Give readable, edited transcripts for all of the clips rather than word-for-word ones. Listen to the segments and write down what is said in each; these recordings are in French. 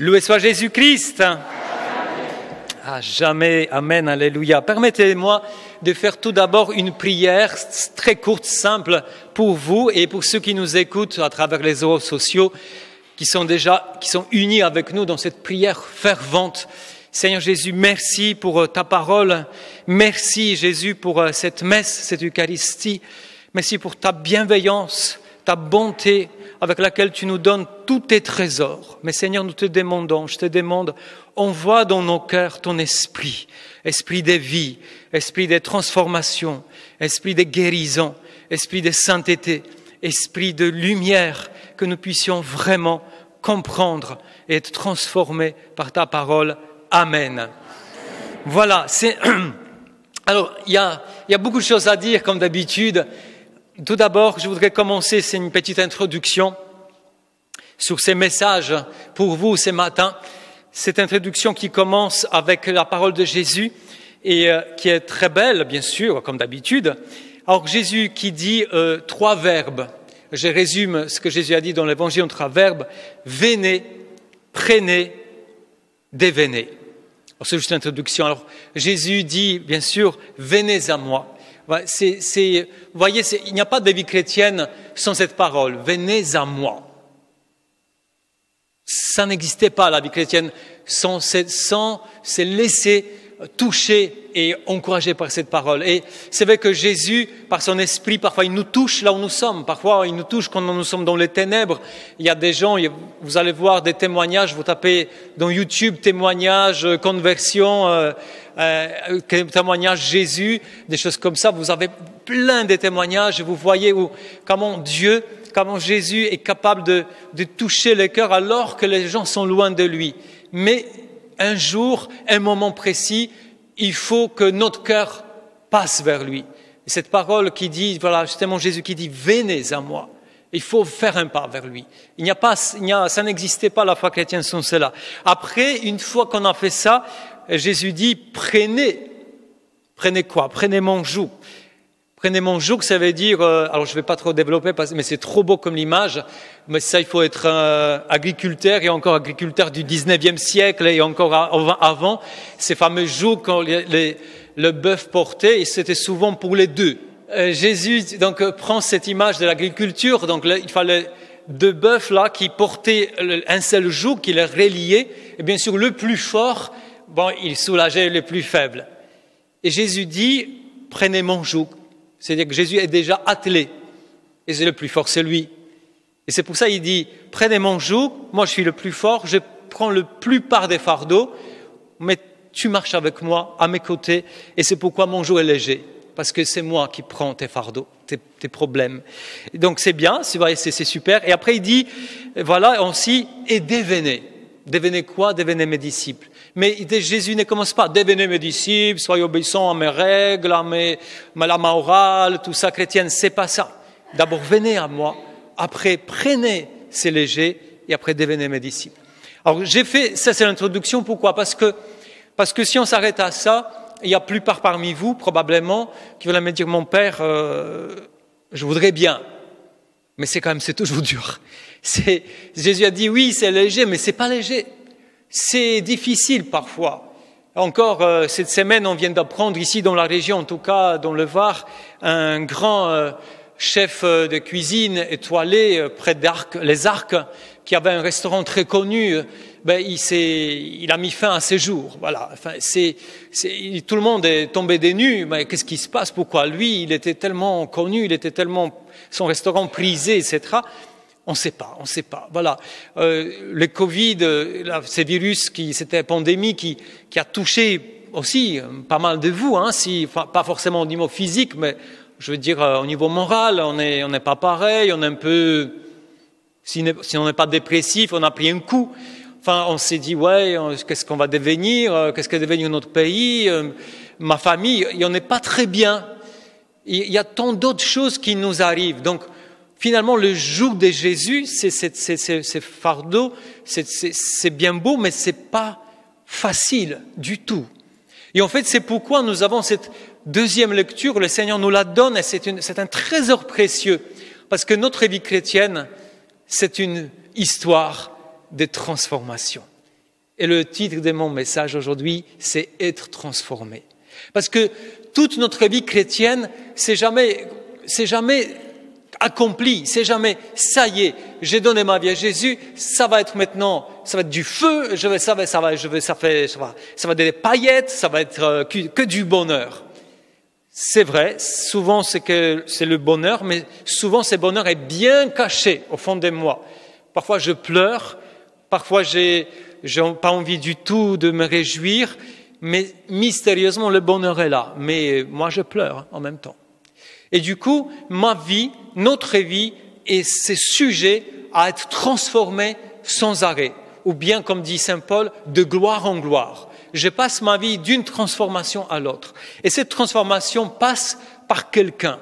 Loué soit Jésus-Christ. À jamais, amen, alléluia. Permettez-moi de faire tout d'abord une prière très courte, simple pour vous et pour ceux qui nous écoutent à travers les réseaux sociaux, qui sont unis avec nous dans cette prière fervente. Seigneur Jésus, merci pour ta parole. Merci Jésus pour cette messe, cette Eucharistie. Merci pour ta bienveillance, ta bonté avec laquelle tu nous donnes tous tes trésors. Mais Seigneur, je te demande, envoie dans nos cœurs ton esprit, esprit de vie, esprit de transformation, esprit de guérison, esprit de sainteté, esprit de lumière, que nous puissions vraiment comprendre et être transformés par ta parole. Amen. Voilà, alors il y a beaucoup de choses à dire comme d'habitude. Tout d'abord, je voudrais commencer, c'est une petite introduction sur ces messages pour vous ce matin. Cette introduction qui commence avec la parole de Jésus et qui est très belle, bien sûr, comme d'habitude. Alors Jésus qui dit 3 verbes. Je résume ce que Jésus a dit dans l'Évangile en 3 verbes. Venez, prenez, devenez. C'est juste l'introduction. Alors Jésus dit, bien sûr, venez à moi. Vous voyez, il n'y a pas de vie chrétienne sans cette parole. Venez à moi. Ça n'existait pas, la vie chrétienne, sans se laisser toucher et encourager par cette parole. Et c'est vrai que Jésus, par son esprit, parfois il nous touche là où nous sommes. Parfois il nous touche quand nous sommes dans les ténèbres. Il y a des gens, vous allez voir des témoignages, vous tapez dans YouTube témoignages, conversion, témoignages Jésus, des choses comme ça. Vous avez plein de témoignages et vous voyez comment Jésus est capable de toucher les cœurs alors que les gens sont loin de lui. Mais un jour, un moment précis, il faut que notre cœur passe vers lui. Et cette parole qui dit, voilà, justement Jésus qui dit, venez à moi. Il faut faire un pas vers lui. Ça n'existait pas la foi chrétienne sans cela. Après, une fois qu'on a fait ça, Jésus dit, prenez quoi? Prenez mon joug. Prenez mon joug, ça veut dire, alors je ne vais pas trop développer, mais c'est trop beau comme l'image, mais ça, il faut être agriculteur, et encore agriculteur du 19e siècle, et encore avant, ces fameux jougs quand le bœuf portait, et c'était souvent pour les deux. Jésus donc prend cette image de l'agriculture, donc il fallait 2 bœufs là qui portaient un seul joug, qui les reliait, et bien sûr le plus fort, il soulageait les plus faibles. Et Jésus dit, prenez mon joug. C'est-à-dire que Jésus est déjà attelé. Et c'est le plus fort, c'est lui. Et c'est pour ça qu'il dit, prenez mon joug, moi je suis le plus fort, je prends le plus part des fardeaux, mais tu marches avec moi, à mes côtés, et c'est pourquoi mon joug est léger. Parce que c'est moi qui prends tes fardeaux, tes problèmes. Et donc c'est bien, c'est super. Et après il dit, voilà aussi, et devenez. Devenez quoi? Devenez mes disciples. Mais Jésus ne commence pas, devenez mes disciples, soyez obéissants à mes règles, à la morale, tout ça chrétienne, c'est pas ça. D'abord, venez à moi, après, prenez, c'est léger, et après, devenez mes disciples. Alors, ça c'est l'introduction, pourquoi? Parce que si on s'arrête à ça, il y a plupart parmi vous, probablement, qui veulent me dire, mon père, je voudrais bien, mais c'est toujours dur. Jésus a dit, oui, c'est léger, mais c'est pas léger. C'est difficile parfois. Encore cette semaine, on vient d'apprendre ici dans la région, en tout cas dans le Var, un grand chef de cuisine étoilé près les Arcs, qui avait un restaurant très connu. Il a mis fin à ses jours. Voilà. Enfin, tout le monde est tombé des nues. Mais qu'est-ce qui se passe? Pourquoi lui? Il était tellement connu, il était tellement son restaurant prisé, etc. On ne sait pas. Voilà. Le Covid, ces virus, c'était une pandémie qui a touché aussi pas mal de vous, pas forcément au niveau physique, mais je veux dire au niveau moral, on n'est pas pareil, on est un peu, si on n'est pas dépressif, on a pris un coup. Enfin, on s'est dit, qu'est-ce qu'on va devenir? Qu'est-ce que va devenir notre pays? Ma famille, on n'est pas très bien. Il y a tant d'autres choses qui nous arrivent. Donc, finalement, le joug de Jésus, c'est fardeau, c'est bien beau, mais ce n'est pas facile du tout. Et en fait, c'est pourquoi nous avons cette deuxième lecture, le Seigneur nous la donne, et c'est un trésor précieux, parce que notre vie chrétienne, c'est une histoire de transformation. Et le titre de mon message aujourd'hui, c'est « Être transformé ». Parce que toute notre vie chrétienne, c'est jamais accompli, c'est jamais « ça y est, j'ai donné ma vie à Jésus, ça va être maintenant, ça va être du feu, ça va être des paillettes, ça va être que du bonheur ». C'est vrai, souvent c'est le bonheur, mais souvent ce bonheur est bien caché au fond de moi. Parfois je pleure, parfois j'ai pas envie du tout de me réjouir, mais mystérieusement le bonheur est là. Mais moi je pleure en même temps. Et du coup, ma vie, notre vie, c'est sujet à être transformé sans arrêt. Ou bien, comme dit saint Paul, de gloire en gloire. Je passe ma vie d'une transformation à l'autre. Et cette transformation passe par quelqu'un.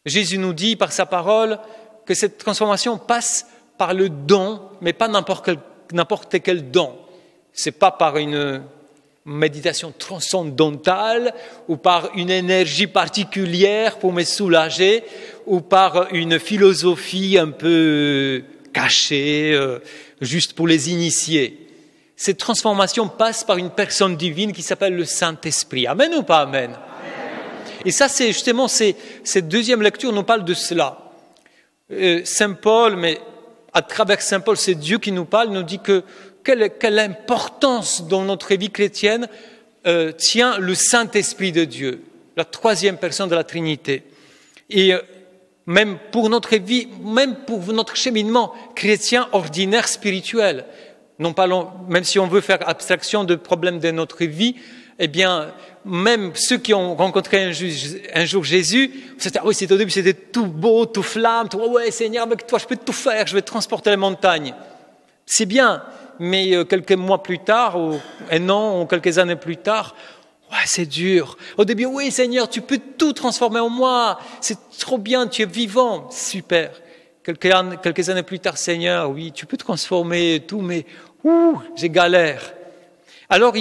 Jésus nous dit par sa parole que cette transformation passe par le don, mais pas n'importe quel don. C'est pas par une méditation transcendantale ou par une énergie particulière pour me soulager ou par une philosophie un peu cachée, juste pour les initiés. Cette transformation passe par une personne divine qui s'appelle le Saint-Esprit. Amen ou pas amen? Et ça, c'est justement, cette deuxième lecture nous parle de cela. Saint Paul, mais à travers Saint Paul, c'est Dieu qui nous parle, nous dit que quelle importance dans notre vie chrétienne tient le Saint-Esprit de Dieu, la troisième personne de la Trinité. Et même pour notre vie, même pour notre cheminement chrétien ordinaire, spirituel, non parlons, même si on veut faire abstraction de problèmes de notre vie, eh bien, même ceux qui ont rencontré un jour Jésus, au début c'était tout beau, tout flamme, ouais Seigneur, avec toi je peux tout faire, je vais transporter les montagnes. C'est bien, mais quelques mois plus tard, ou un an, ou quelques années plus tard, ouais, c'est dur. Au début, oui Seigneur, tu peux tout transformer en moi, c'est trop bien, tu es vivant, super. Quelques années plus tard, Seigneur, oui, tu peux transformer tout, mais j'ai galère. Alors,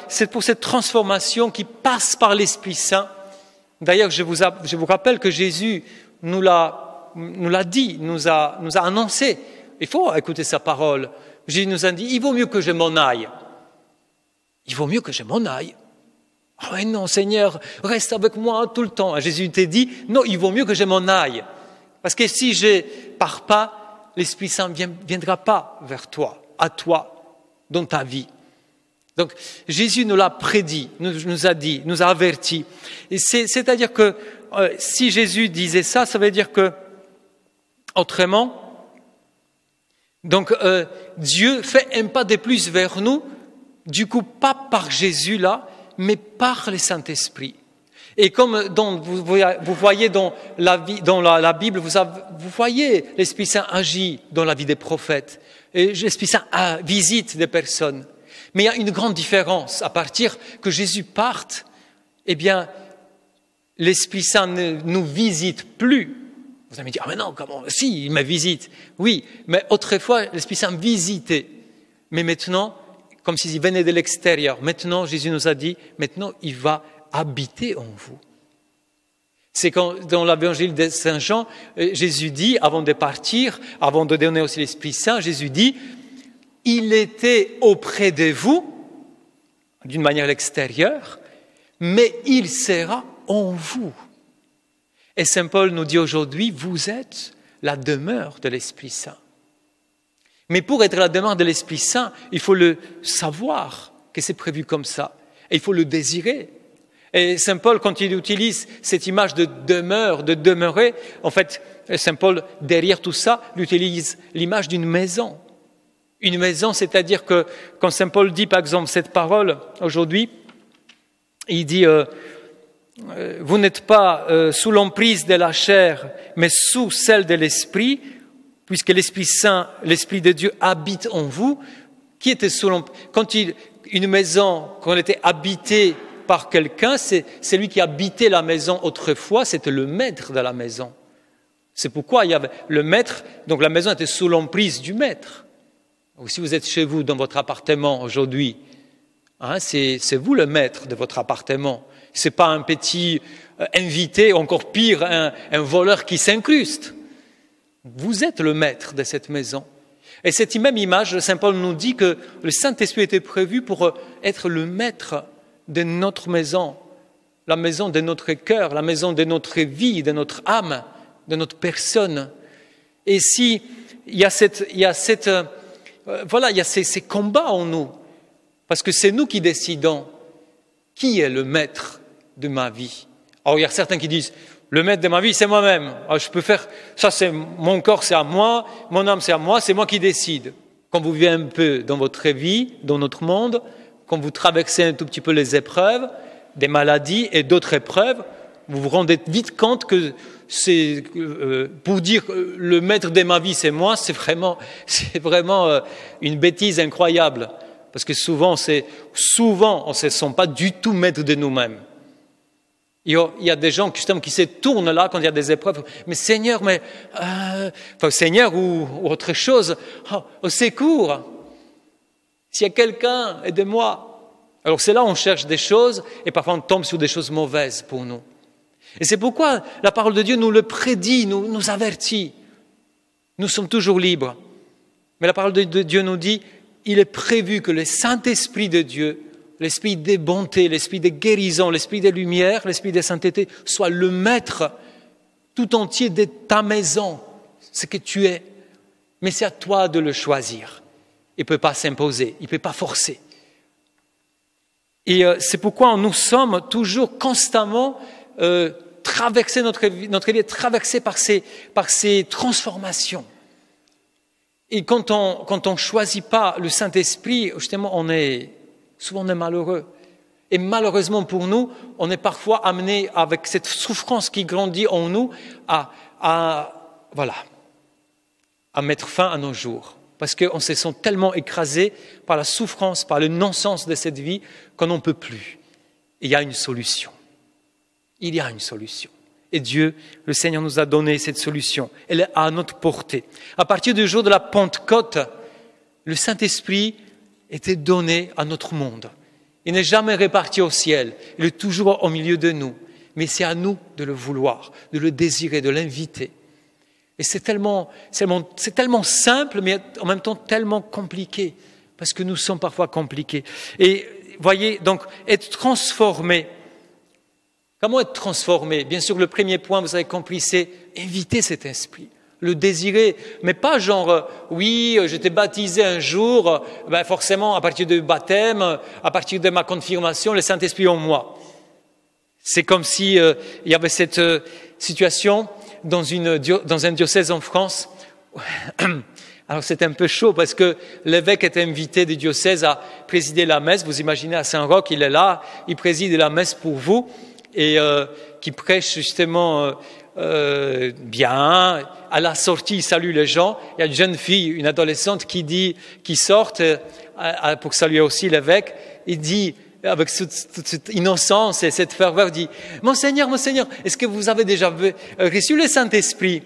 c'est pour cette transformation qui passe par l'Esprit Saint. D'ailleurs, je vous rappelle que Jésus nous l'a dit, nous a annoncé. Il faut écouter sa parole. Jésus nous a dit, il vaut mieux que je m'en aille. Il vaut mieux que je m'en aille. Ah oh, non, Seigneur, reste avec moi tout le temps. Jésus t'a dit, non, il vaut mieux que je m'en aille. Parce que si je ne pars pas, l'Esprit Saint ne viendra pas vers toi, à toi, dans ta vie. Donc, Jésus nous l'a prédit, nous a dit, nous a averti. Et c'est-à-dire que si Jésus disait ça, ça veut dire que, autrement, donc Dieu fait un pas de plus vers nous, du coup pas par Jésus là, mais par le Saint-Esprit. Et comme vous voyez dans la Bible, vous voyez l'Esprit Saint agit dans la vie des prophètes. Et l'Esprit Saint visite des personnes. Mais il y a une grande différence. À partir que Jésus parte, eh bien, l'Esprit Saint ne nous visite plus. Vous allez me dire, ah mais non, comment? Si, il me visite. Oui, mais autrefois, l'Esprit Saint visitait. Mais maintenant, comme s'il venait de l'extérieur. Maintenant, Jésus nous a dit, maintenant, il va habiter en vous. C'est quand, dans l'évangile de Saint Jean, Jésus dit, avant de partir, avant de donner aussi l'Esprit Saint, Jésus dit, il était auprès de vous, d'une manière extérieure, mais il sera en vous. Et Saint Paul nous dit aujourd'hui, vous êtes la demeure de l'Esprit Saint. Mais pour être la demeure de l'Esprit Saint, il faut le savoir que c'est prévu comme ça. Et il faut le désirer. Et Saint Paul, quand il utilise cette image de demeure, de demeurer, en fait, Saint Paul, derrière tout ça, il utilise l'image d'une maison. Une maison, c'est-à-dire que quand Saint Paul dit, par exemple, cette parole aujourd'hui, il dit vous n'êtes pas sous l'emprise de la chair, mais sous celle de l'Esprit, puisque l'Esprit Saint, l'Esprit de Dieu habite en vous. Qui était sous l'emprise? Une maison, quand elle était habitée par quelqu'un, c'est lui qui habitait la maison autrefois, c'était le maître de la maison. C'est pourquoi il y avait le maître, donc la maison était sous l'emprise du maître. Ou si vous êtes chez vous, dans votre appartement aujourd'hui, c'est vous le maître de votre appartement. Ce n'est pas un petit invité, encore pire, un voleur qui s'incruste. Vous êtes le maître de cette maison. Et cette même image, Saint Paul nous dit que le Saint-Esprit était prévu pour être le maître de notre maison, la maison de notre cœur, la maison de notre vie, de notre âme, de notre personne. Et si il y a ces combats en nous, parce que c'est nous qui décidons qui est le maître de ma vie. Alors il y a certains qui disent, le maître de ma vie, c'est moi-même. Alors, je peux faire, ça c'est mon corps, c'est à moi, mon âme, c'est à moi, c'est moi qui décide. Quand vous vivez un peu dans votre vie, dans notre monde, quand vous traversez un tout petit peu les épreuves, des maladies et d'autres épreuves, vous vous rendez vite compte que c'est pour dire le maître de ma vie, c'est moi, c'est vraiment une bêtise incroyable. Parce que souvent, on ne se sent pas du tout maître de nous-mêmes. Il y a des gens justement qui se tournent là quand il y a des épreuves. Mais Seigneur, Seigneur ou autre chose, au secours, s'il y a quelqu'un, aidez-moi. Alors c'est là où on cherche des choses et parfois on tombe sur des choses mauvaises pour nous. Et c'est pourquoi la parole de Dieu nous le prédit, nous avertit. Nous sommes toujours libres. Mais la parole de Dieu nous dit, il est prévu que le Saint-Esprit de Dieu, l'Esprit des bontés, l'Esprit des guérisons, l'Esprit des lumières, l'Esprit des saintetés, soit le maître tout entier de ta maison, ce que tu es. Mais c'est à toi de le choisir. Il ne peut pas s'imposer, il ne peut pas forcer. Et c'est pourquoi nous sommes toujours constamment traversés, notre vie est traversée par ces transformations. Et quand on ne choisit pas le Saint-Esprit, justement, souvent on est malheureux. Et malheureusement pour nous, on est parfois amené avec cette souffrance qui grandit en nous à mettre fin à nos jours. Parce qu'on se sent tellement écrasé par la souffrance, par le non-sens de cette vie, qu'on n'en peut plus. Et il y a une solution. Il y a une solution. Et Dieu, le Seigneur nous a donné cette solution. Elle est à notre portée. À partir du jour de la Pentecôte, le Saint-Esprit était donné à notre monde. Il n'est jamais réparti au ciel. Il est toujours au milieu de nous. Mais c'est à nous de le vouloir, de le désirer, de l'inviter. Et c'est tellement simple, mais en même temps tellement compliqué, parce que nous sommes parfois compliqués. Et voyez, donc, être transformé. Comment être transformé? Bien sûr, le premier point, vous avez compris, c'est inviter cet esprit, le désirer, mais pas genre, oui, je t'ai baptisé un jour, forcément, à partir du baptême, à partir de ma confirmation, le Saint-Esprit en moi. C'est comme si il y avait cette situation dans un diocèse en France. Alors c'est un peu chaud parce que l'évêque était invité du diocèse à présider la messe. Vous imaginez à Saint-Roch, il est là, il préside la messe pour vous et qui prêche justement bien. À la sortie, il salue les gens. Il y a une jeune fille, une adolescente qui sort pour saluer aussi l'évêque. Il dit avec toute cette innocence et cette ferveur, dit « Monseigneur, est-ce que vous avez déjà reçu le Saint-Esprit ?»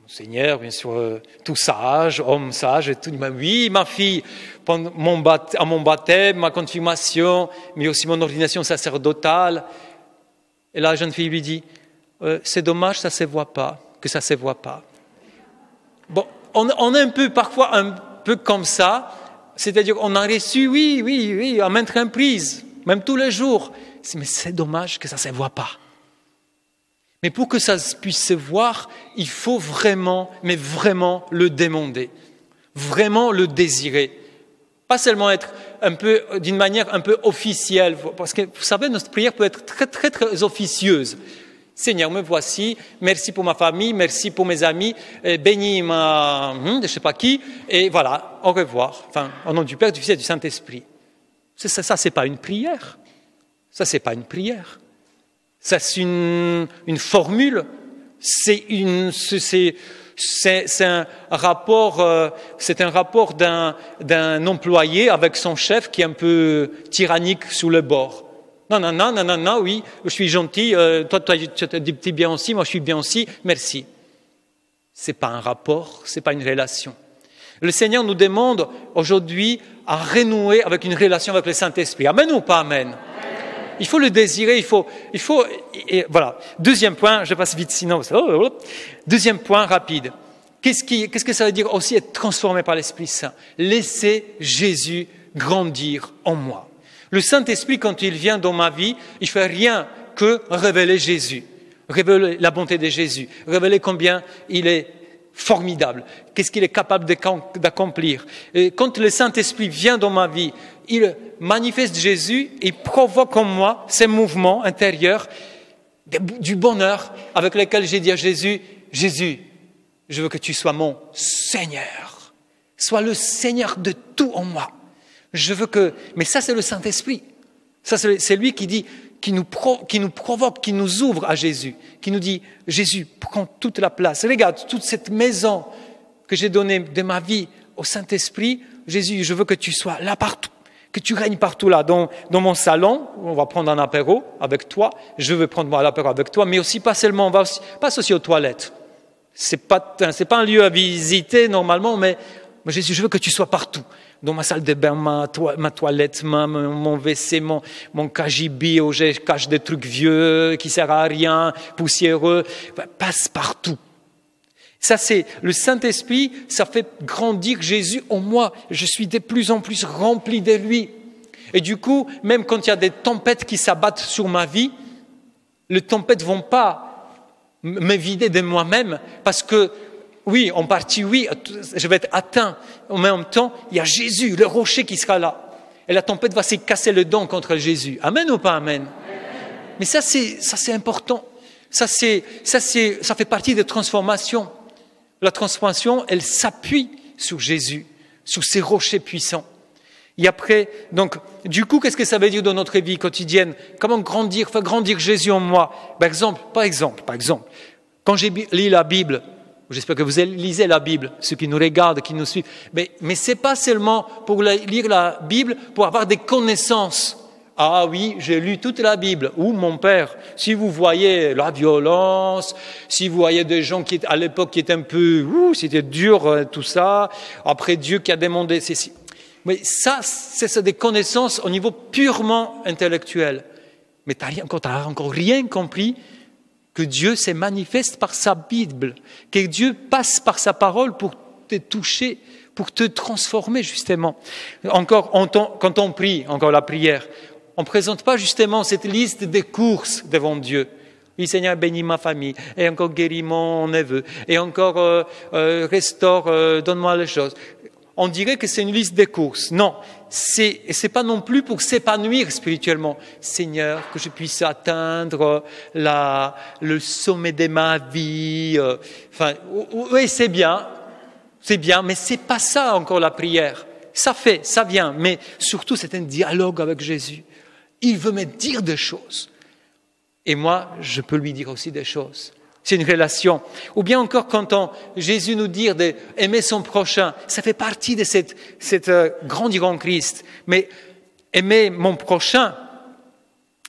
Monseigneur, bien sûr, tout sage, homme sage, et tout dit « Oui, ma fille, à mon baptême, ma confirmation, mais aussi mon ordination sacerdotale. » Et la jeune fille lui dit « C'est dommage, que ça se voit pas. » Bon, on est parfois un peu comme ça. C'est-à-dire qu'on a reçu, oui, à maintes reprises, même tous les jours. Mais c'est dommage que ça ne se voit pas. Mais pour que ça puisse se voir, il faut vraiment le demander, vraiment le désirer. Pas seulement être d'une manière un peu officielle, parce que vous savez, notre prière peut être très, très, très officieuse. Seigneur, me voici, merci pour ma famille, merci pour mes amis, bénis je ne sais pas qui, et voilà, au revoir. Enfin, au nom du Père, du Fils et du Saint-Esprit. Ça, c'est pas une prière. Ça, c'est pas une prière. Ça, c'est une formule. C'est un rapport d'un employé avec son chef qui est un peu tyrannique sur le bord. Non, oui, je suis gentil, toi tu es bien aussi, moi je suis bien aussi, merci. Ce n'est pas un rapport, ce n'est pas une relation. Le Seigneur nous demande aujourd'hui à renouer avec une relation avec le Saint-Esprit. Amen ou pas amen? Il faut le désirer, il faut et voilà. Deuxième point, je passe vite sinon. Deuxième point rapide. Qu'est-ce que ça veut dire aussi être transformé par l'Esprit Saint? Laisser Jésus grandir en moi. Le Saint-Esprit, quand il vient dans ma vie, il ne fait rien que révéler Jésus, révéler la bonté de Jésus, révéler combien il est formidable, qu'est-ce qu'il est capable d'accomplir. Et quand le Saint-Esprit vient dans ma vie, il manifeste Jésus et provoque en moi ces mouvements intérieurs du bonheur avec lesquels j'ai dit à Jésus, Jésus, je veux que tu sois mon Seigneur, sois le Seigneur de tout en moi. Je veux que... Mais ça, c'est le Saint-Esprit. Ça, c'est lui qui dit, qui nous provoque, qui nous ouvre à Jésus, qui nous dit, Jésus, prends toute la place. Regarde, toute cette maison que j'ai donnée de ma vie au Saint-Esprit, Jésus, je veux que tu sois là partout, que tu règnes partout là, dans mon salon, on va prendre un apéro avec toi, je veux prendre un apéro avec toi, mais aussi pas seulement, on passe aussi aux toilettes. C'est pas un lieu à visiter normalement, mais Jésus, je veux que tu sois partout. Dans ma salle de bain, ma toilette, mon WC, mon cagibi où je cache des trucs vieux qui ne servent à rien, poussiéreux, passe partout. Ça, c'est le Saint-Esprit, ça fait grandir Jésus en moi. Je suis de plus en plus rempli de lui. Et du coup, même quand il y a des tempêtes qui s'abattent sur ma vie, les tempêtes ne vont pas me vider de moi-même parce que oui, en partie, oui, je vais être atteint. En même temps, il y a Jésus, le rocher qui sera là. Et la tempête va se casser le dent contre Jésus. Amen ou pas amen? Mais ça, c'est important. Ça fait partie des transformations. La transformation, elle s'appuie sur Jésus, sur ces rochers puissants. Et après, donc, du coup, qu'est-ce que ça veut dire dans notre vie quotidienne? Comment faire grandir Jésus en moi? Par exemple, quand j'ai lu la Bible, j'espère que vous lisez la Bible, ceux qui nous regardent, qui nous suivent. Mais ce n'est pas seulement pour lire la Bible, pour avoir des connaissances. Ah oui, j'ai lu toute la Bible. Ou mon père, si vous voyez la violence, si vous voyez des gens qui, à l'époque, qui étaient un peu... c'était dur, tout ça. Après, Dieu qui a demandé... Mais ça, c'est des connaissances au niveau purement intellectuel. Mais tu n'as encore rien compris que Dieu se manifeste par sa Bible, que Dieu passe par sa parole pour te toucher, pour te transformer justement. Encore, quand on prie, encore la prière, on ne présente pas justement cette liste de courses devant Dieu. Oui, Seigneur, bénis ma famille, et encore guéris mon neveu, et encore restaure, donne-moi les choses. On dirait que c'est une liste de courses. Non, c'est pas non plus pour s'épanouir spirituellement. Seigneur, que je puisse atteindre le sommet de ma vie. Oui, c'est bien, mais c'est pas ça encore la prière. Ça vient, mais surtout c'est un dialogue avec Jésus. Il veut me dire des choses. Et moi, je peux lui dire aussi des choses. C'est une relation. Ou bien encore quand Jésus nous dit d'aimer son prochain, ça fait partie de cette grandir en Christ. Mais aimer mon prochain,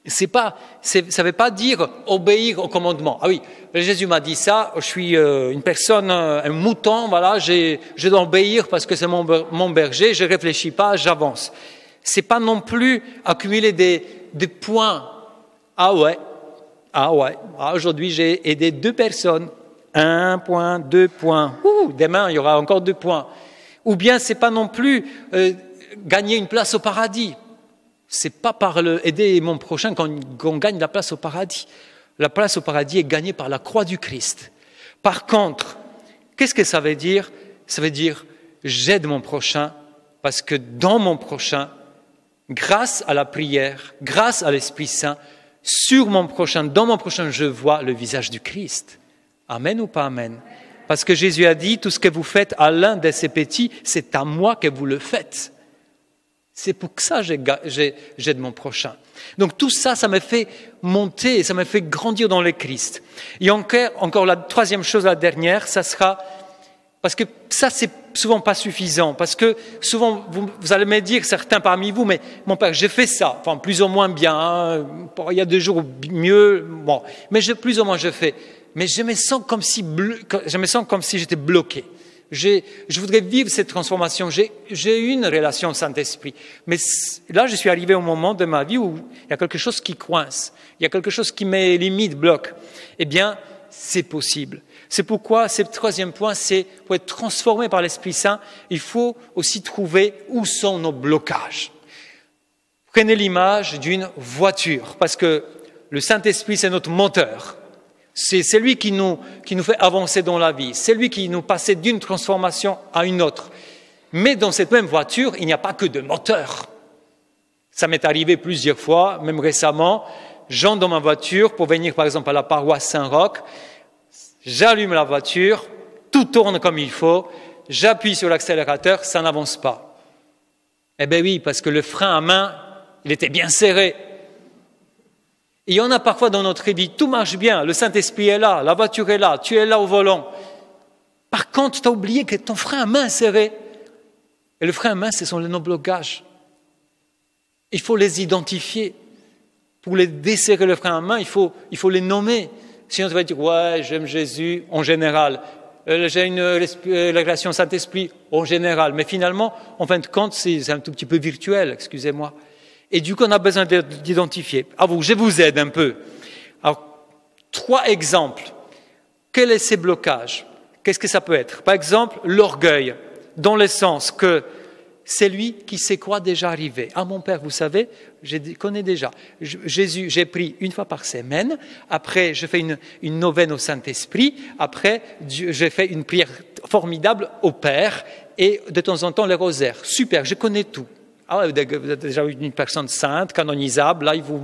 ça ne veut pas dire obéir au commandement. Ah oui, Jésus m'a dit ça, je suis une personne, un mouton, voilà, je dois obéir parce que c'est mon berger, je ne réfléchis pas, j'avance. Ce n'est pas non plus accumuler des points. Ah ouais, aujourd'hui j'ai aidé 2 personnes, 1 point, 2 points. Demain il y aura encore 2 points. Ou bien c'est pas non plus gagner une place au paradis. C'est pas par aider mon prochain qu'on gagne la place au paradis. La place au paradis est gagnée par la croix du Christ. Par contre, qu'est-ce que ça veut dire? Ça veut dire j'aide mon prochain parce que dans mon prochain, grâce à la prière, grâce à l'Esprit Saint, sur mon prochain, dans mon prochain, je vois le visage du Christ. Amen ou pas amen? Parce que Jésus a dit, tout ce que vous faites à l'un de ces petits, c'est à moi que vous le faites. C'est pour ça que j'aide mon prochain. Donc tout ça, ça me fait monter, ça me fait grandir dans le Christ. Et encore la troisième chose, la dernière, ça sera, parce que ça c'est souvent pas suffisant, parce que souvent vous allez me dire, certains parmi vous, mais mon père, j'ai fait ça, enfin plus ou moins bien, hein, il y a 2 jours mieux, bon, mais plus ou moins je fais. Mais je me sens comme si j'étais bloqué. Je voudrais vivre cette transformation. J'ai une relation au Saint-Esprit. Mais là, je suis arrivé au moment de ma vie où il y a quelque chose qui coince. Il y a quelque chose qui me limite, bloque. Eh bien, c'est possible. C'est pourquoi, ce troisième point, c'est pour être transformé par l'Esprit Saint, il faut aussi trouver où sont nos blocages. Prenez l'image d'une voiture, parce que le Saint-Esprit, c'est notre moteur. C'est lui qui nous fait avancer dans la vie. C'est lui qui nous passe d'une transformation à une autre. Mais dans cette même voiture, il n'y a pas que de moteur. Ça m'est arrivé plusieurs fois, même récemment. J'entre dans ma voiture pour venir, par exemple, à la paroisse Saint-Roch. J'allume la voiture, tout tourne comme il faut. J'appuie sur l'accélérateur, ça n'avance pas. Eh bien oui, parce que le frein à main, il était bien serré. Et il y en a parfois dans notre vie, tout marche bien, le Saint-Esprit est là, la voiture est là, tu es là au volant. Par contre, tu as oublié que ton frein à main est serré. Et le frein à main, ce sont nos blocages. Il faut les identifier. Pour les desserrer le frein à main, il faut les nommer. Sinon, tu vas dire, ouais, j'aime Jésus en général. J'ai une relation Saint-Esprit en général. Mais finalement, en fin de compte, c'est un tout petit peu virtuel, excusez-moi. Et du coup, on a besoin d'identifier. Je vous aide un peu. Alors, 3 exemples. Quels sont ces blocages? Qu'est-ce que ça peut être? Par exemple, l'orgueil, dans le sens que c'est lui qui sait quoi déjà arrivé. Ah, mon Père, vous savez, je connais déjà. Jésus, j'ai pris 1 fois par semaine. Après, je fais une neuvaine au Saint-Esprit. Après, j'ai fait une prière formidable au Père. Et de temps en temps, les rosaires. Super, je connais tout. Ah, vous êtes déjà une personne sainte, canonisable. Là, il vous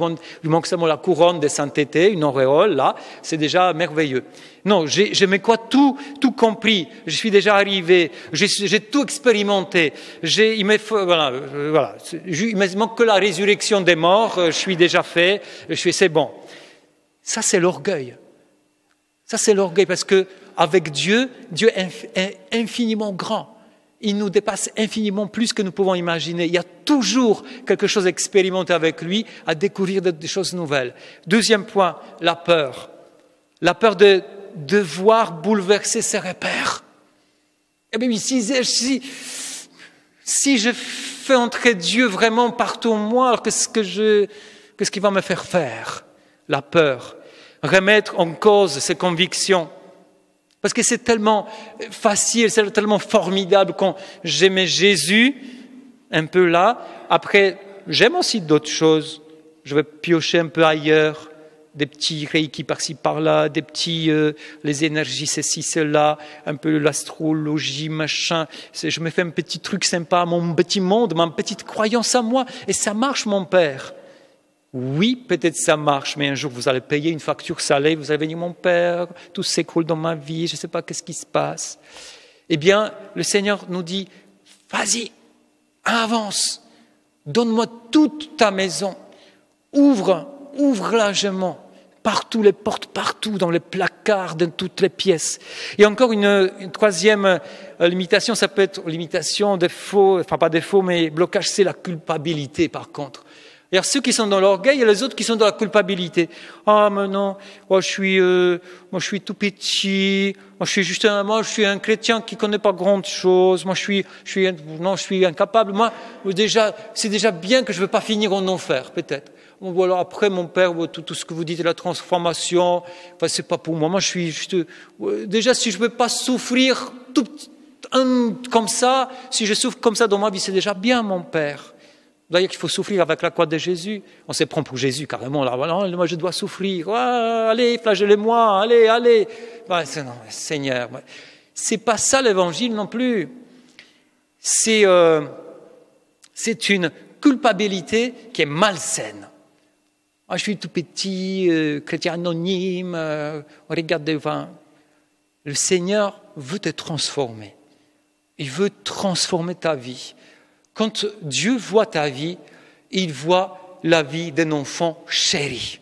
manque seulement la couronne de sainteté, une auréole. Là, c'est déjà merveilleux. Non, j'ai quoi tout compris. Je suis déjà arrivé. J'ai tout expérimenté. Il me manque que la résurrection des morts. Je suis déjà fait. C'est bon. Ça, c'est l'orgueil. Ça, c'est l'orgueil parce que avec Dieu est infiniment grand. Il nous dépasse infiniment plus que nous pouvons imaginer. Il y a toujours quelque chose à expérimenter avec lui, à découvrir des choses nouvelles. Deuxième point, la peur. La peur de devoir bouleverser ses repères. Eh bien, si je fais entrer Dieu vraiment partout en moi, alors qu'est-ce qu'il va me faire faire? La peur. Remettre en cause ses convictions. Parce que c'est tellement facile, c'est tellement formidable quand j'aimais Jésus, un peu là. Après, j'aime aussi d'autres choses. Je vais piocher un peu ailleurs, des petits reiki par-ci par-là, des petits, les énergies, ceci, cela, un peu l'astrologie, machin. Je me fais un petit truc sympa, mon petit monde, ma petite croyance à moi. Et ça marche, mon Père. Oui, peut-être ça marche, mais un jour vous allez payer une facture salée, vous allez venir, mon Père, tout s'écroule dans ma vie, je ne sais pas qu'est-ce qui se passe. Eh bien, le Seigneur nous dit, vas-y, avance, donne-moi toute ta maison, ouvre largement, partout, les portes, partout, dans les placards, dans toutes les pièces. Et encore une troisième limitation, ça peut être limitation, défaut, enfin pas défaut, mais blocage, c'est la culpabilité par contre. Il y a ceux qui sont dans l'orgueil et les autres qui sont dans la culpabilité. Ah, mais non, moi je suis tout petit, moi je suis un chrétien qui connaît pas grand chose, moi je suis incapable, c'est déjà bien que je veux pas finir en enfer, peut-être. Bon, voilà, après, mon Père, tout ce que vous dites, la transformation, enfin, c'est pas pour moi. Moi, déjà, si je veux pas souffrir comme ça, si je souffre comme ça dans ma vie, c'est déjà bien, mon Père. D'ailleurs, qu'il faut souffrir avec la croix de Jésus. On se prend pour Jésus, carrément. Là, voilà, moi, je dois souffrir. Ah, allez, flagellez-moi, allez. Ouais, non, Seigneur. C'est pas ça l'évangile non plus. C'est une culpabilité qui est malsaine. Ah, je suis tout petit, chrétien anonyme, regarde devant. Le Seigneur veut te transformer. Il veut transformer ta vie. Quand Dieu voit ta vie, il voit la vie d'un enfant chéri.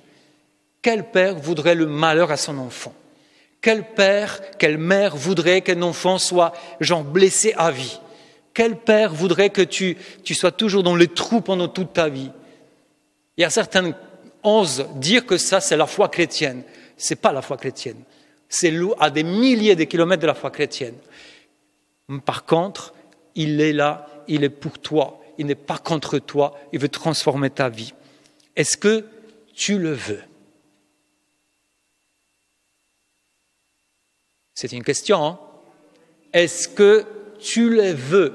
Quel père voudrait le malheur à son enfant? Quel père, quelle mère voudrait qu'un enfant soit blessé à vie? Quel père voudrait que tu sois toujours dans les trous pendant toute ta vie? Il y a certains qui osent dire que ça, c'est la foi chrétienne. Ce n'est pas la foi chrétienne. C'est à des milliers de kilomètres de la foi chrétienne. Par contre, il est là. Il est pour toi, il n'est pas contre toi, il veut transformer ta vie. Est-ce que tu le veux? C'est une question, hein? Est-ce que tu le veux?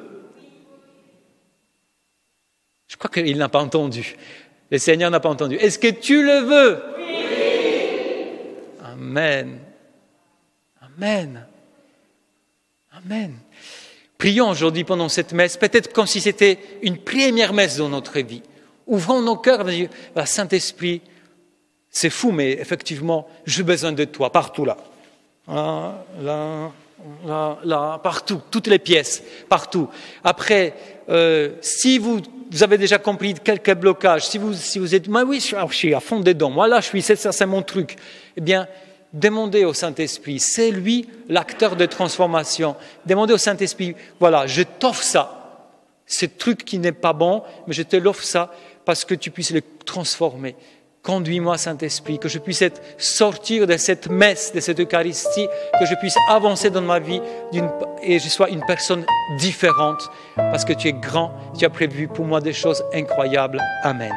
Je crois qu'il n'a pas entendu. Le Seigneur n'a pas entendu. Est-ce que tu le veux? Oui. Amen. Amen. Amen. Prions aujourd'hui pendant cette messe, peut-être comme si c'était une première messe dans notre vie. Ouvrons nos cœurs et disons, Saint-Esprit, c'est fou, mais effectivement, j'ai besoin de toi, partout là. Là, partout, toutes les pièces, partout. Après, si vous avez déjà compris quelques blocages, si vous êtes, moi oui, je suis à fond dedans, moi là, ça c'est mon truc, eh bien, demandez au Saint-Esprit, c'est lui l'acteur de transformation. Demandez au Saint-Esprit, voilà, je t'offre ça, ce truc qui n'est pas bon, mais je te l'offre ça parce que tu puisses le transformer. Conduis-moi, Saint-Esprit, que je puisse sortir de cette messe, de cette Eucharistie, que je puisse avancer dans ma vie et je sois une personne différente, parce que tu es grand, tu as prévu pour moi des choses incroyables. Amen.